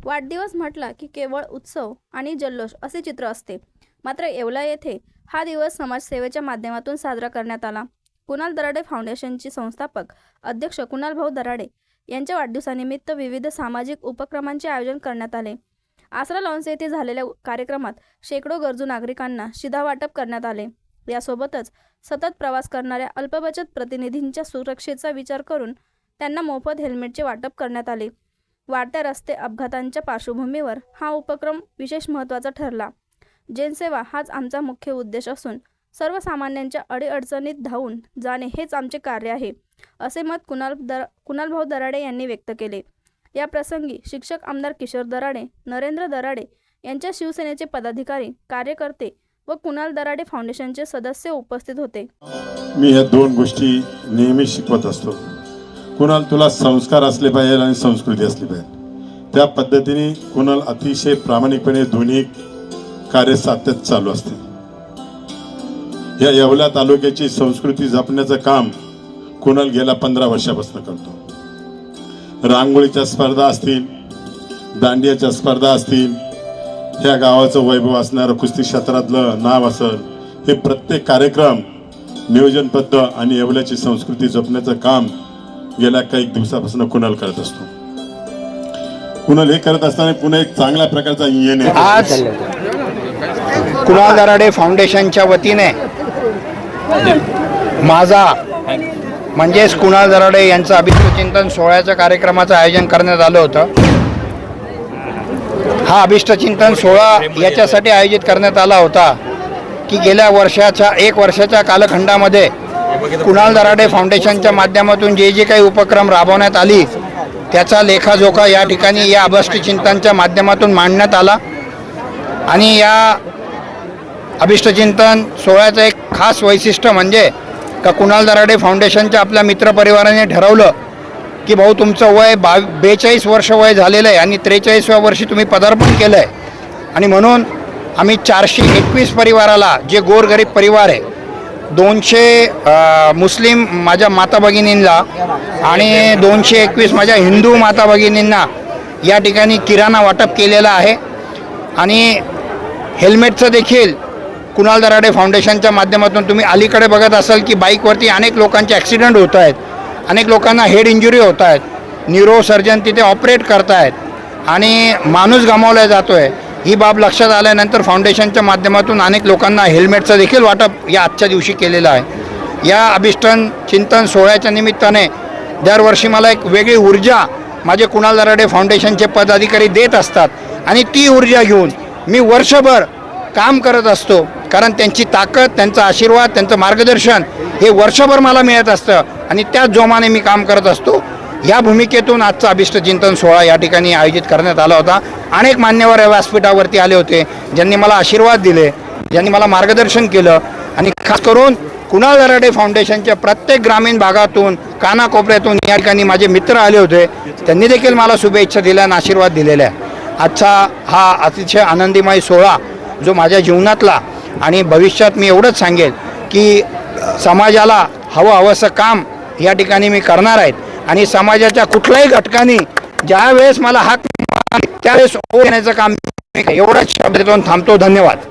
वाढदिवस म्हटला की केवळ उत्सव आणि जल्लोष असे चित्र असते. मात्र येवला येथे हा दिवस समाजसेवेच्या माध्यमातून साजरा करण्यात आला. कुणाल दराडे फाउंडेशनचे संस्थापक अध्यक्ष कुणाल भाऊ दराडे यांच्या वाढदिवसानिमित्त विविध सामाजिक उपक्रमांचे आयोजन करण्यात आले. आसरा लॉन्स येथे झालेल्या कार्यक्रमात शेकडो गरजू नागरिकांना शिधा वाटप करण्यात आले. यासोबतच सतत प्रवास करणाऱ्या अल्पबचत प्रतिनिधींच्या सुरक्षेचा विचार करून त्यांना मोफत हेल्मेटचे वाटप करण्यात आले. वाढत्या रस्ते अपघातांच्या पार्श्वभूमीवर हा उपक्रम विशेष महत्त्वाचा ठरला. जनसेवा हाच आमचा मुख्य उद्देश असून सर्वसामान्यांच्या अडीअडचणीत धावून जाणे हेच आमचे कार्य आहे, असे मत कुणाल भाऊ दराडे यांनी व्यक्त केले. या प्रसंगी शिक्षक आमदार किशोर दराडे, नरेंद्र दराडे यांच्या शिवसेनेचे पदाधिकारी, कार्यकर्ते व कुणाल दराडे फाउंडेशनचे सदस्य उपस्थित होते. मी ह्या दोन गोष्टी नेहमी शिकवत असतो. कुणाल, तुला संस्कार असले पाहिजे आणि संस्कृती असली पाहिजे. त्या पद्धतीने कुणाल अतिशय प्रामाणिकपणे दोन्ही कार्य सातत्यात चालू असते. या येवला तालुक्याची संस्कृती जपण्याचं काम कुणाल गेल्या 15 वर्षापासून करतो. रांगोळीच्या स्पर्धा असतील, दांडियाच्या स्पर्धा असतील, ह्या गावाचं वैभव असणारं कुस्ती क्षेत्रातलं नाव असेल, हे प्रत्येक कार्यक्रम नियोजनबद्ध आणि येवल्याची संस्कृती जपण्याचं काम गेल्या काही दिवसापासून कुणाल करत असतो. कुणाल हे करत असताना पुन्हा एक चांगल्या प्रकारचा आज कुणाल दराडे फाउंडेशनच्या वतीने माझा म्हणजेच कुणाल दराडे यांचं अभिष्टचिंतन सोहळ्याच्या कार्यक्रमाचं आयोजन करण्यात आलं होतं. हा अभिष्टचिंतन सोहळा याच्यासाठी आयोजित करण्यात आला होता की गेल्या एक वर्षाच्या कालखंडामध्ये कुणाल दराडे फाउंडेशनच्या माध्यमातून जे काही उपक्रम राबवण्यात आली त्याचा लेखाजोखा या ठिकाणी या अभिष्टचिंतनच्या माध्यमातून मांडण्यात आला. आणि या अभिष्टचिंतन सोहळ्याचं एक खास वैशिष्ट्य म्हणजे का कुणाल दराडे फाउंडेशनच्या आपल्या मित्रपरिवाराने ठरवलं की भाऊ, तुमचं वय 42 वर्ष वय झालेलं आहे आणि 43व्या वर्षी तुम्ही पदार्पण केलं आहे. आणि म्हणून आम्ही 421 परिवाराला, जे गोरगरीब परिवार आहे, 200 मुस्लिम माझ्या माता भगिनींना आणि 221 माझ्या हिंदू माता भगिनींना या ठिकाणी किराणा वाटप केलेला आहे. आणि हेल्मेटचं देखील कुणाल दराडे फाउंडेशनच्या माध्यमातून तुम्ही अलीकडे बघत असाल की बाईकवरती अनेक लोकांचे ॲक्सिडेंट होत आहेत, अनेक लोकांना हेड इंजुरी होत आहेत, न्यूरोसर्जन तिथे ऑपरेट करत आहेत आणि माणूस गमावला जातो आहे. ही बाब लक्षात आल्यानंतर फाउंडेशनच्या माध्यमातून अनेक लोकांना हेल्मेटचं देखील वाटप या आजच्या दिवशी केलेलं आहे. या अभिष्टचिंतन सोहळ्याच्या निमित्ताने दरवर्षी मला एक वेगळी ऊर्जा माझे कुणाल दराडे फाउंडेशनचे पदाधिकारी देत असतात आणि ती ऊर्जा घेऊन मी वर्षभर काम करत असतो. कारण त्यांची ताकद, त्यांचा आशीर्वाद, त्यांचं मार्गदर्शन हे वर्षभर मला मिळत असतं आणि त्याच जोमाने मी काम करत असतो. या भूमिकेतून आजचा अभिष्टचिंतन सोहळा या ठिकाणी आयोजित करण्यात आला होता. अनेक मान्यवर या व्यासपीठावरती आले होते, ज्यांनी मला आशीर्वाद दिले, ज्यांनी मला मार्गदर्शन केलं. आणि खास करून कुणाल दराडे फाउंडेशनच्या प्रत्येक ग्रामीण भागातून, कानाकोपऱ्यातून या ठिकाणी माझे मित्र आले होते. त्यांनी देखील मला शुभेच्छा दिल्या आणि आशीर्वाद दिलेला आहे. आजचा हा अतिशय आनंदीमय सोहळा जो माझ्या जीवनातला, आणि भविष्यात मी एवढंच सांगेल की समाजाला हवंसं काम या ठिकाणी मी करणार आहे. आणि समाजाच्या कुठल्याही घटकांनी ज्या वेळेस मला हाक त्यावेळेस येण्याचं काम, एवढाच शब्द देऊन थांबतो. धन्यवाद.